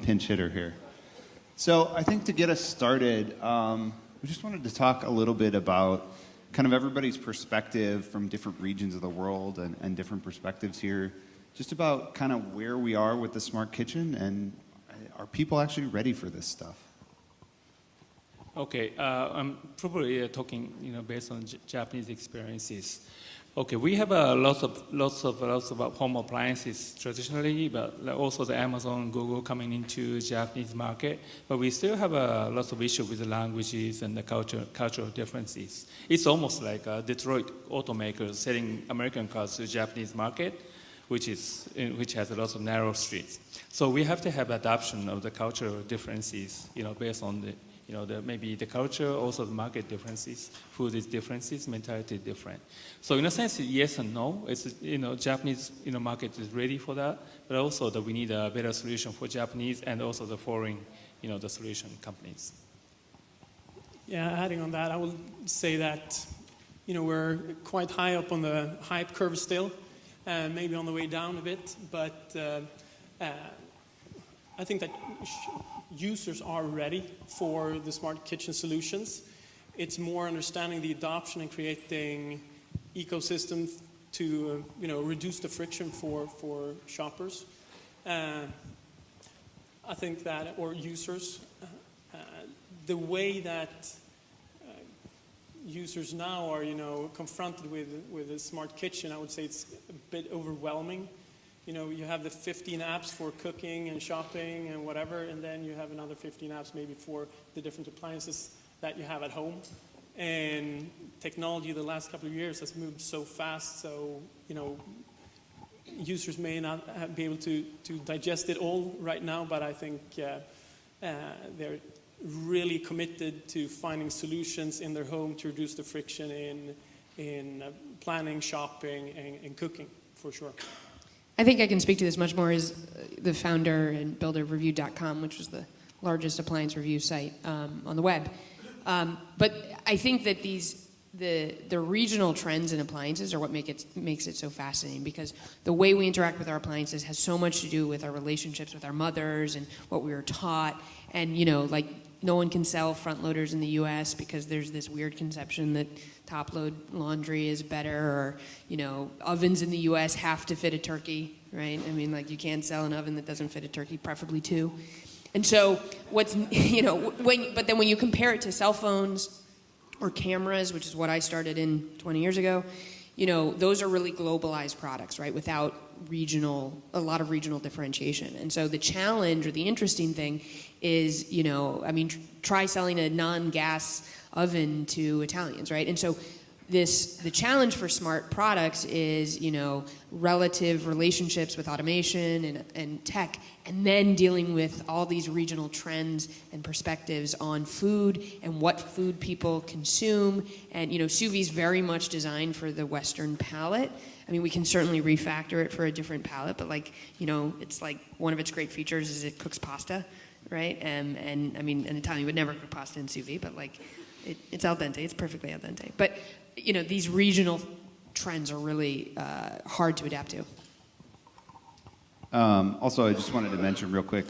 pinch hitter here. So I think to get us started, we just wanted to talk a little bit about kind of everybody's perspective from different regions of the world and different perspectives here, just about kind of where we are with the smart kitchen and are people actually ready for this stuff? Okay, I'm probably talking, based on Japanese experiences. Okay, we have lots of home appliances traditionally, but also the Amazon, Google coming into Japanese market. But we still have lots of issues with the languages and the cultural differences. It's almost like Detroit automakers selling American cars to the Japanese market, which has lots of narrow streets. So we have to have adoption of the cultural differences, based on the maybe the culture, also the market differences, food is differences, mentality is different. So in a sense, yes and no. It's, Japanese, market is ready for that, but also that we need a better solution for Japanese and also the foreign, the solution companies. Yeah, adding on that, I will say that, we're quite high up on the hype curve still, maybe on the way down a bit, but I think that users are ready for the smart kitchen solutions. It's more understanding the adoption and creating ecosystems to reduce the friction for shoppers. I think that, or users, the way that users now are confronted with a smart kitchen, I would say it's a bit overwhelming. You have the 15 apps for cooking and shopping and whatever, and then you have another 15 apps maybe for the different appliances that you have at home. And technology the last couple of years has moved so fast, so users may not be able to digest it all right now, but I think they're really committed to finding solutions in their home to reduce the friction in planning, shopping, and cooking, for sure. I think I can speak to this much more as the founder and builder of Review.com, which was the largest appliance review site on the web. But I think that the regional trends in appliances are what makes it so fascinating, because the way we interact with our appliances has so much to do with our relationships with our mothers and what we were taught. And, like, no one can sell front loaders in the U.S. because there's this weird conception that top load laundry is better, or, ovens in the U.S. have to fit a turkey, right? I mean, like, you can't sell an oven that doesn't fit a turkey, preferably two. And so but then when you compare it to cell phones or cameras, which is what I started in 20 years ago, those are really globalized products, right? Without a lot of regional differentiation. And so the challenge, or the interesting thing is, try selling a non-gas oven to Italians, right? And so the challenge for smart products is, relative relationships with automation and tech, and then dealing with all these regional trends and perspectives on food and what food people consume. And, Suvie is very much designed for the Western palate. I mean, we can certainly refactor it for a different palate, but it's like one of its great features is it cooks pasta, right? And I mean, an Italian would never cook pasta in Suvie, but it's al dente, it's perfectly al dente. But, these regional trends are really hard to adapt to. Also, I just wanted to mention real quick,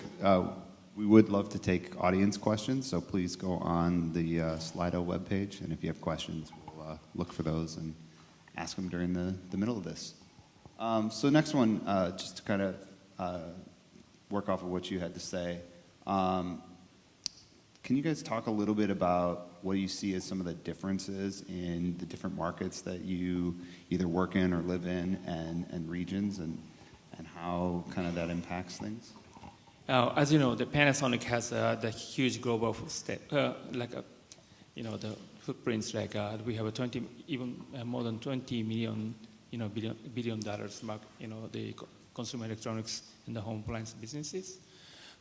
we would love to take audience questions, so please go on the Slido webpage, and if you have questions, we'll look for those and ask them during the middle of this. So next one, just to kind of work off of what you had to say, can you guys talk a little bit about what you see as some of the differences in the different markets that you either work in or live in, and regions, and how kind of that impacts things? As you know, the Panasonic has the huge global the footprints, we have more than 20 million, billion dollars market, the consumer electronics and the home appliance businesses.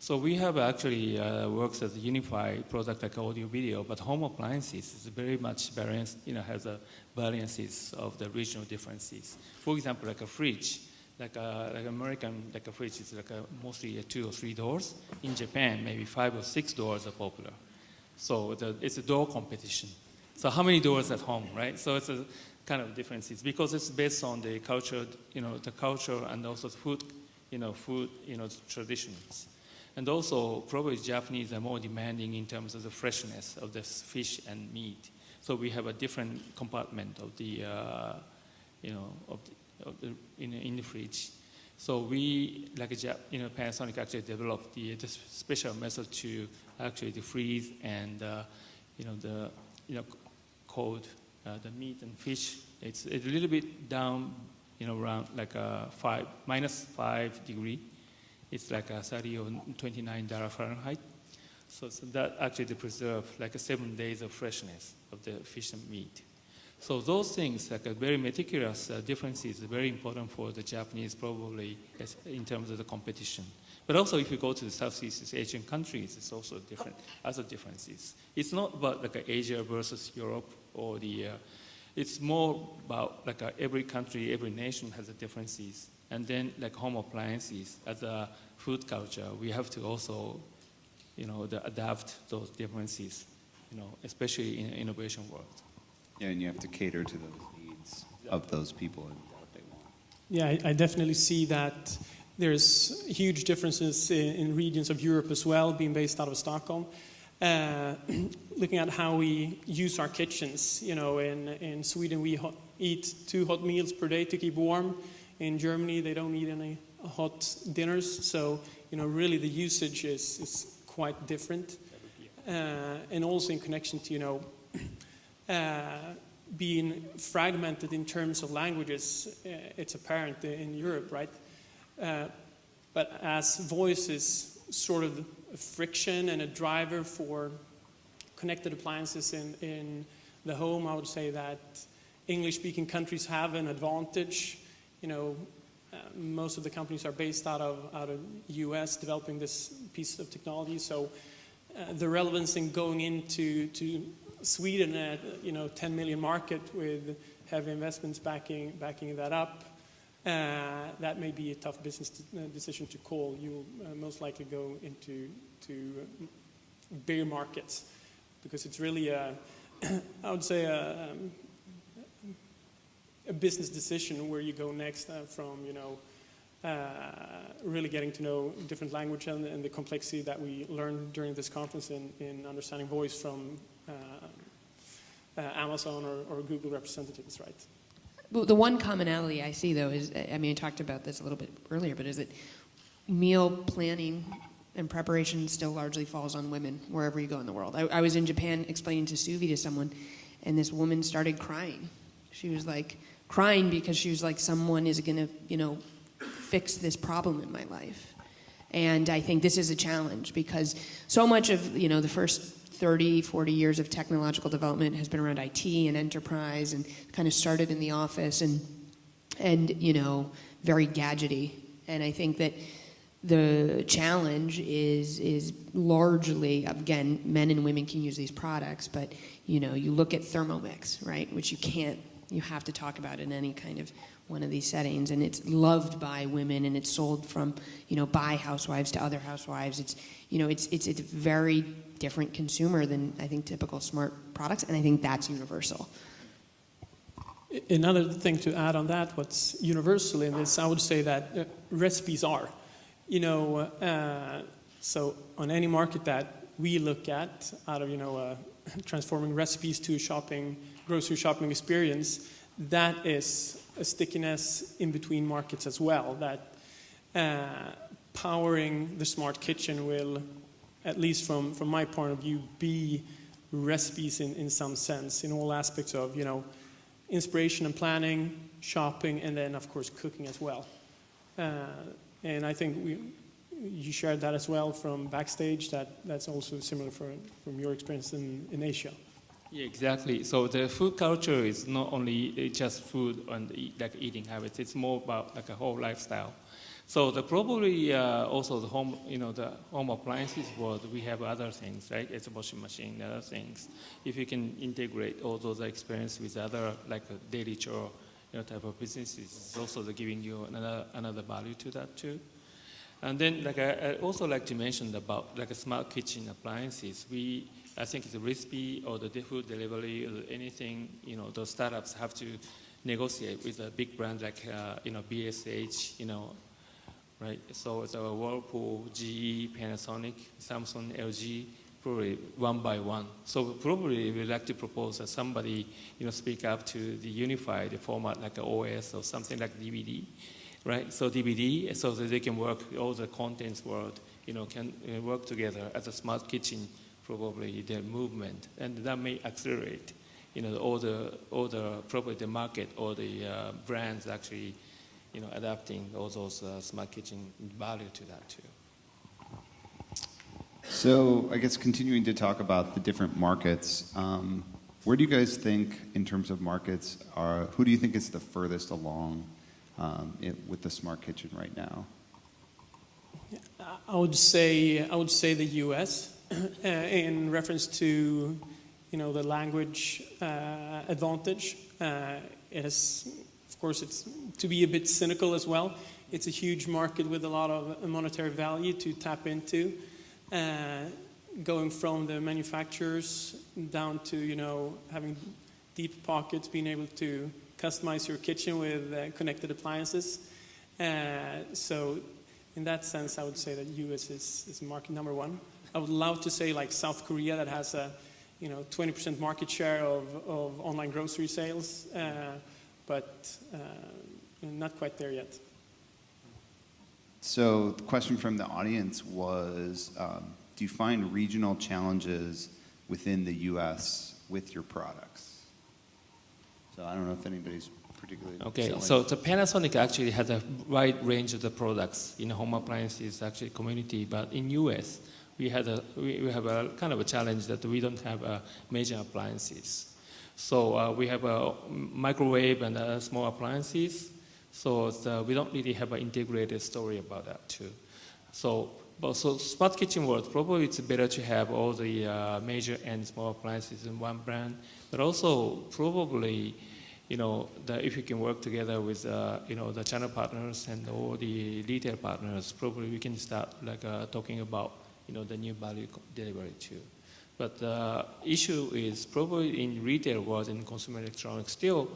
So we have actually works as a unified product like audio video, but home appliances is very much balanced, has a variances of the regional differences. For example, like a fridge, like American, a fridge is mostly 2 or 3 doors. In Japan, maybe 5 or 6 doors are popular. So it's a door competition. So how many doors at home, right? So it's a kind of differences because it's based on the culture, the culture and also the food, traditions. And also, probably Japanese are more demanding in terms of the freshness of the fish and meat. So we have a different compartment of the, in the fridge. So we, like Panasonic actually developed this special method to actually freeze and, cold the meat and fish. It's a little bit down, around like -5 degree. It's like a 30 or $29 Fahrenheit. So that actually they preserve like 7 days of freshness of the fish and meat. So those things, like a very meticulous differences, are very important for the Japanese probably in terms of the competition. But also if you go to the Southeast Asian countries, it's also different, other differences. It's not about like Asia versus Europe or it's more about like every country, every nation has the differences. And then like home appliances, as a food culture, we have to also, adapt those differences, especially in innovation world. Yeah, and you have to cater to those needs of those people and what they want. Yeah, I definitely see that there's huge differences in regions of Europe as well, being based out of Stockholm. Looking at how we use our kitchens, in Sweden we eat 2 hot meals per day to keep warm. In Germany they don't eat any hot dinners, so really the usage is quite different. And also in connection to being fragmented in terms of languages, it's apparent in Europe, right? But as voice is sort of a friction and a driver for connected appliances in the home, I would say that English-speaking countries have an advantage. Most of the companies are based out of US developing this piece of technology, so the relevance in going into Sweden at 10 million market with heavy investments backing that up, that may be a tough business decision to call. You'll most likely go into bigger markets because it's really I would say a business decision where you go next from really getting to know different language and the complexity that we learned during this conference in understanding voice from Amazon or Google representatives, right? Well, the one commonality I see, though, is, I talked about this a little bit earlier, but is that meal planning and preparation still largely falls on women wherever you go in the world. I was in Japan explaining to Suvie to someone, and this woman started crying. She was like crying because she was like, someone is going to, fix this problem in my life. And I think this is a challenge because so much of, the first 30, 40 years of technological development has been around IT and enterprise and kind of started in the office and very gadgety. And I think that the challenge is largely, again, men and women can use these products, but, you look at Thermomix, right, which you have to talk about in any kind of one of these settings, and it's loved by women, and it's sold from, by housewives to other housewives. It's a very different consumer than I think typical smart products, and I think that's universal. Another thing to add on that, what's universal in this, I would say that recipes are, so on any market that we look at, out of transforming recipes to grocery shopping experience, that is a stickiness in between markets as well. That powering the smart kitchen will, at least from my point of view, be recipes in some sense, in all aspects of, inspiration and planning, shopping, and then, of course, cooking as well. And I think you shared that as well from backstage, that's also similar from your experience in Asia. Yeah, exactly. So the food culture is not only just food and eating habits, it's more about like a whole lifestyle. So probably also the home appliances world, we have other things, right? It's a washing machine, other things. If you can integrate all those experiences with other like a daily chore, type of businesses, it's also giving you another value to that too. And then I also like to mention about like a smart kitchen appliances. I think it's a recipe or the food delivery or anything, those startups have to negotiate with a big brand like, BSH, right? So it's Whirlpool, GE, Panasonic, Samsung, LG, probably one by one. So probably we'd like to propose that somebody, speak up to the unified format like an OS or something like DVD, right? So DVD, so that they can work, all the contents world, can work together as a smart kitchen, probably their movement, and that may accelerate, all the probably the market or the brands actually, adapting all those smart kitchen value to that too. So I guess continuing to talk about the different markets, where do you guys think, in terms of markets, who do you think is the furthest along with the smart kitchen right now? I would say the U.S. in reference to the language advantage. It is, of course, it's to be a bit cynical as well. It's a huge market with a lot of monetary value to tap into. Going from the manufacturers down to having deep pockets, being able to customize your kitchen with connected appliances. So in that sense, I would say that U.S. is market number one. I would love to say like South Korea, that has a 20% market share of online grocery sales, but not quite there yet. So the question from the audience was, do you find regional challenges within the U.S. with your products? So I don't know if anybody's particularly selling. So the Panasonic actually has a wide range of the products in home appliances actually community, but in U.S. we have a kind of a challenge that we don't have major appliances. So we have a microwave and small appliances. So we don't really have an integrated story about that too. So smart kitchen world, probably it's better to have all the major and small appliances in one brand, but also probably, if you can work together with, the channel partners and all the retail partners, probably we can start like talking about, the new value delivery too. But the issue is probably in retail world and consumer electronics still,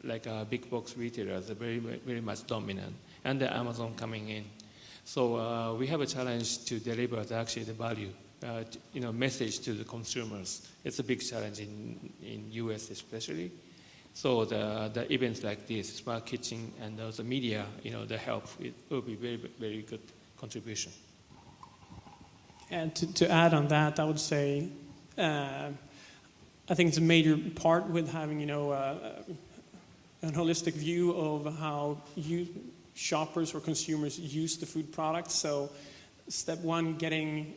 like big box retailers are very, very much dominant, and the Amazon coming in. So we have a challenge to deliver actually the value, message to the consumers. It's a big challenge in US especially. So the events like this, smart kitchen and the media, the help, it will be very, very good contribution. And to add on that, I would say, I think it's a major part with having, an holistic view of how shoppers or consumers use the food products. So step one, getting,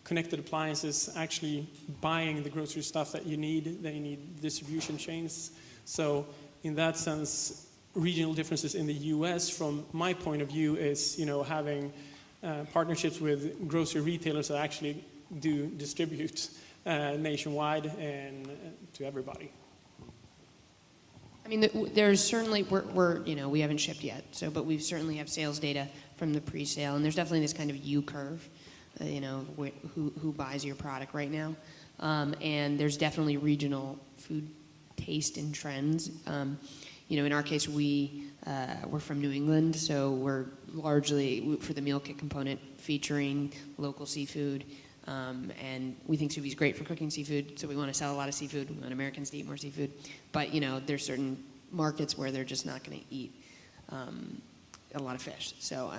connected appliances, actually buying the grocery stuff that you need. They need distribution chains. So in that sense, regional differences in the US, from my point of view, is, having partnerships with grocery retailers that actually do distribute nationwide and to everybody. I mean, there's certainly, we haven't shipped yet, but we certainly have sales data from the pre-sale, and there's definitely this kind of U-curve, who buys your product right now. And there's definitely regional food taste and trends. In our case, we're from New England, so we're largely, for the meal kit component, featuring local seafood. And we think Suvie's great for cooking seafood, so we want to sell a lot of seafood. We want Americans to eat more seafood. But, there's certain markets where they're just not going to eat a lot of fish. So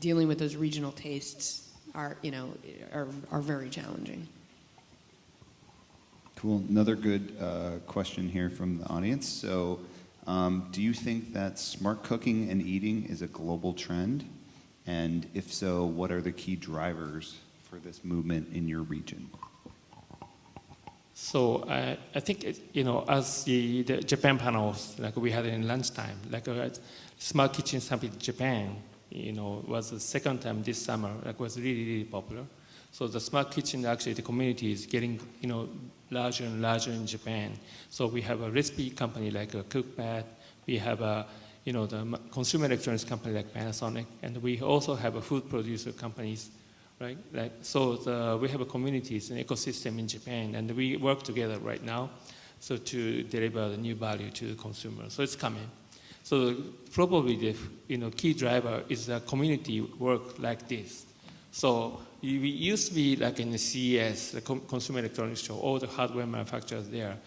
dealing with those regional tastes are very challenging. Cool. Another good question here from the audience. So do you think that smart cooking and eating is a global trend? And if so, what are the key drivers for this movement in your region? So I think, as the Japan panels, like we had in lunchtime, like Smart Kitchen Summit Japan, was the second time this summer, was really, really popular. So the smart kitchen, actually, the community is getting, larger and larger in Japan. So we have a recipe company like a Cookpad. We have a, the consumer electronics company like Panasonic, and we also have a food producer companies, right? So we have a communities and ecosystem in Japan, and we work together right now, so to deliver the new value to the consumer. So it's coming. So probably the key driver is the community work like this. So we used to be like in the CES, the Consumer Electronics Show, all the hardware manufacturers there.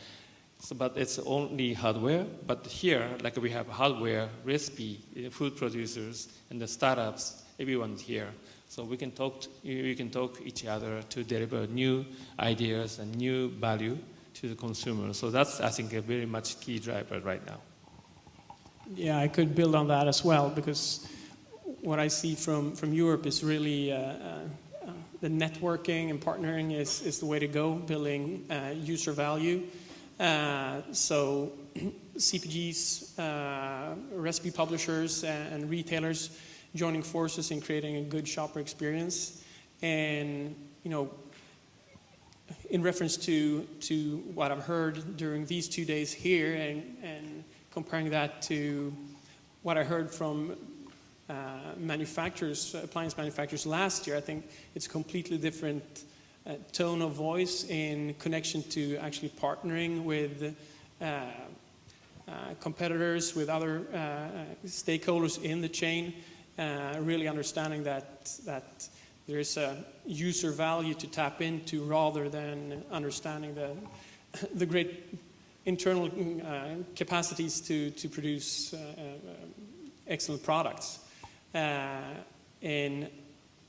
So, but it's only hardware. But here, like we have hardware, recipe, food producers, and the startups. Everyone's here, so we can talk each other to deliver new ideas and new value to the consumer. So that's, I think, a very much key driver right now. Yeah, I could build on that as well, because what I see from Europe is really the networking and partnering is the way to go, building user value. So CPGs, recipe publishers, and retailers joining forces in creating a good shopper experience. And, in reference to what I've heard during these 2 days here and comparing that to what I heard from appliance manufacturers last year, I think it's a completely different tone of voice in connection to actually partnering with competitors, with other stakeholders in the chain, really understanding that there's a user value to tap into rather than understanding the great internal capacities to produce excellent products. And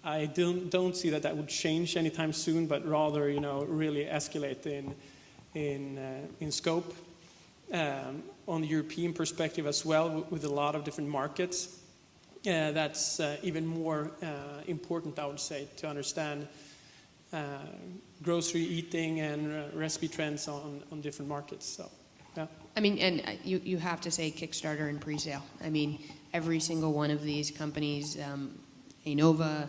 I don't see that would change anytime soon, but rather, really escalate in scope. On the European perspective as well, with a lot of different markets, that's even more important, I would say, to understand grocery eating and recipe trends on different markets. So, yeah. I mean, and you have to say Kickstarter and pre-sale. I mean, every single one of these companies, Innova,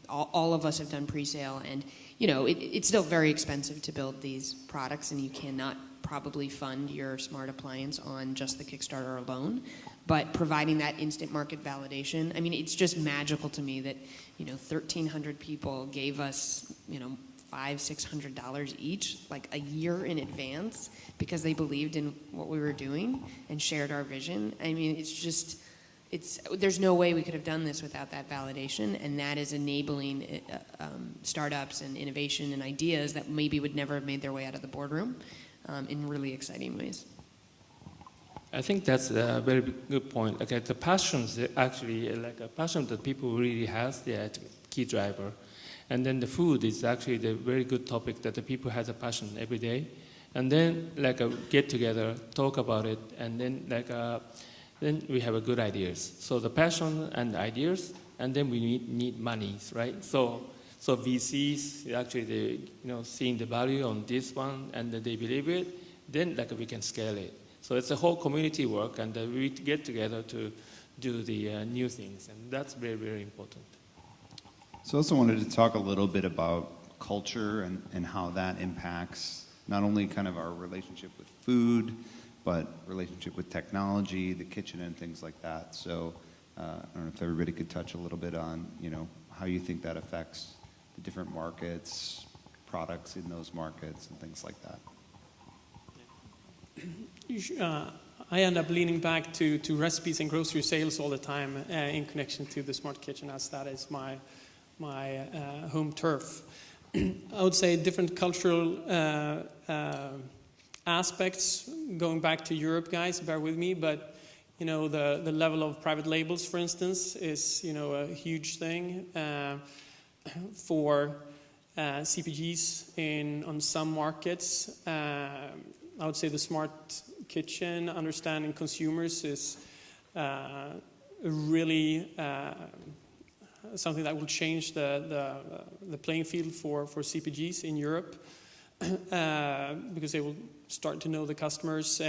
all of us have done pre-sale, and it's still very expensive to build these products, and you cannot probably fund your smart appliance on just the Kickstarter alone. But providing that instant market validation, I mean, it's just magical to me that 1,300 people gave us $500-600 each, like a year in advance, because they believed in what we were doing and shared our vision. I mean, there's no way we could have done this without that validation, and that is enabling startups and innovation and ideas that maybe would never have made their way out of the boardroom in really exciting ways. I think that's a very good point. Okay, the passion is actually like a passion that people really has, the key driver. And then the food is actually the very good topic that the people has a passion every day. And then get together, talk about it, and then then we have a good ideas. So the passion and ideas, and then we need monies, right? So VCs actually seeing the value on this one, and they believe it. Then we can scale it. So it's a whole community work, and we get together to do the new things, and that's very, very important. So I also wanted to talk a little bit about culture and how that impacts not only kind of our relationship with food, but relationship with technology, the kitchen, and things like that. So I don't know if everybody could touch a little bit on, how you think that affects the different markets, products in those markets, and things like that. I end up leaning back to recipes and grocery sales all the time in connection to the smart kitchen, as that is my home turf. I would say different cultural aspects, going back to Europe, guys, bear with me, but the level of private labels, for instance, is a huge thing for CPGs on some markets. I would say the smart kitchen, understanding consumers, is really something that will change the playing field for CPGs in Europe, because they will start to know the customers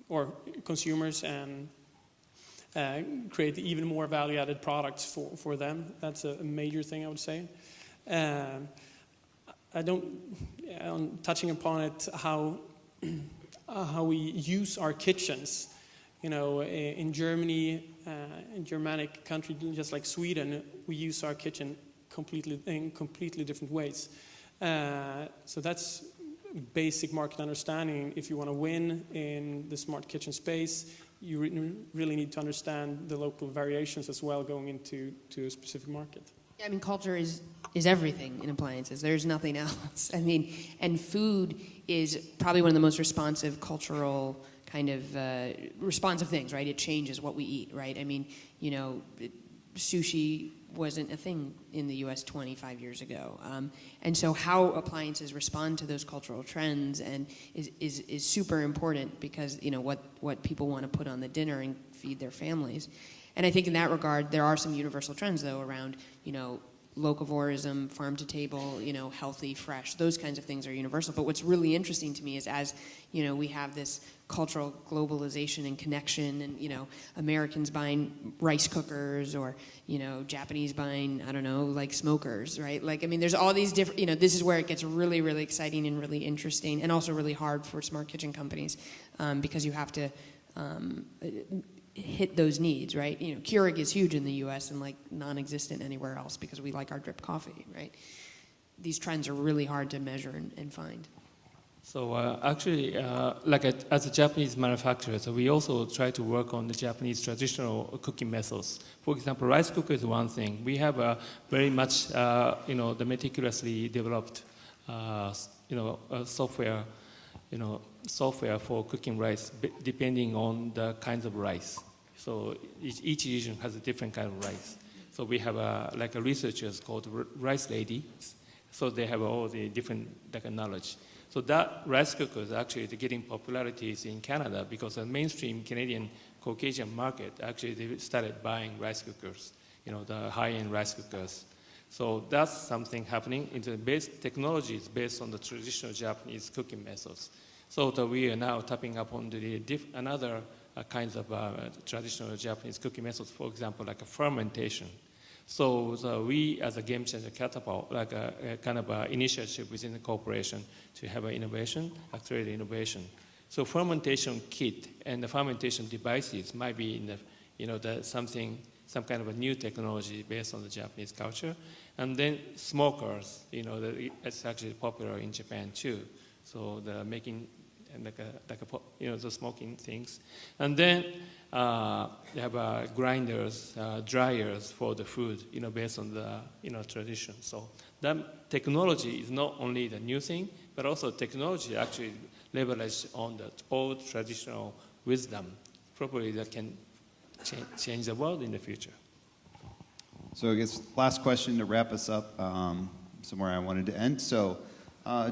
or consumers and create even more value-added products for them. That's a major thing, I would say. Touching upon it, how we use our kitchens. In Germany, in Germanic country, just like Sweden, we use our kitchen in completely different ways. So that's basic market understanding. If you want to win in the smart kitchen space, you really need to understand the local variations as well going into a specific market. Yeah, I mean, culture is everything in appliances. There's nothing else. I mean, and food is probably one of the most responsive cultural kind of responsive things, right? It changes what we eat, right? I mean, you know, sushi wasn't a thing in the U.S. 25 years ago. And so how appliances respond to those cultural trends and is super important because, you know, what people want to put on the dinner and feed their families. And I think in that regard, there are some universal trends, though, around, you know, locavorism, farm to table, you know, healthy, fresh, those kinds of things are universal. But what's really interesting to me is as, you know, we have this cultural globalization and connection and, you know, Americans buying rice cookers or, you know, Japanese buying, I don't know, like smokers, right? Like, I mean, there's all these different, you know, this is where it gets really, really exciting and really interesting and also really hard for smart kitchen companies because you have to hit those needs, right? You know, Keurig is huge in the U.S. and like non-existent anywhere else because we like our drip coffee, right? These trends are really hard to measure and find. So actually, as a Japanese manufacturer, so we also try to work on the Japanese traditional cooking methods. For example, rice cooker is one thing. We have a very much, you know, the meticulously developed, you know, software for cooking rice, depending on the kinds of rice. So each region has a different kind of rice. So we have like a researchers called rice lady. So they have all the different knowledge. So that rice cooker is actually getting popularities in Canada because the mainstream Canadian Caucasian market actually they started buying rice cookers, you know, the high-end rice cookers. So that's something happening. Technology is based on the traditional Japanese cooking methods. So that we are now tapping up on the another kinds of traditional Japanese cooking methods, for example, like a fermentation. So we, as a Game Changer Catapult, like a kind of initiative within the corporation to have an innovation, accelerate innovation. So fermentation kit and the fermentation devices might be in the, you know, some kind of a new technology based on the Japanese culture. And then smokers, you know, it's actually popular in Japan too. So the making you know, the smoking things. And then they have grinders, dryers for the food, you know, based on the, you know, tradition. So that technology is not only the new thing, but also technology actually leveraged on the old traditional wisdom, probably that can change the world in the future. So I guess last question to wrap us up, somewhere I wanted to end. So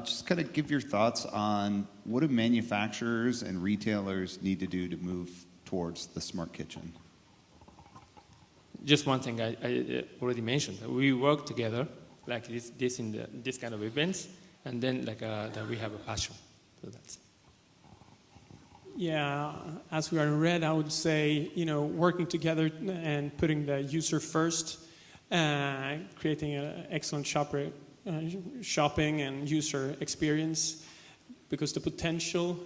just kind of give your thoughts on what do manufacturers and retailers need to do to move towards the smart kitchen? Just one thing I already mentioned. We work together like this in this kind of events, and then like that we have a passion. So that's it. Yeah, as we are in red, I would say, you know, working together and putting the user first, creating an excellent shopping and user experience, because the potential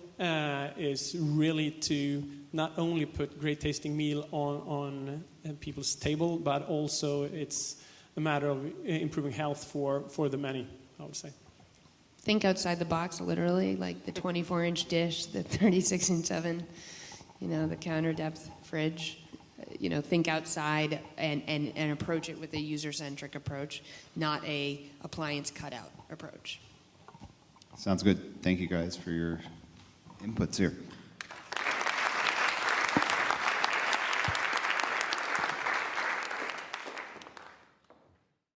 is really to not only put great tasting meal on people's table, but also it's a matter of improving health for the many, I would say. Think outside the box, literally, like the 24-inch dish, the 36-inch oven, you know, the counter depth fridge. You know, think outside and approach it with a user-centric approach, not a appliance cutout approach. Sounds good. Thank you guys for your inputs here.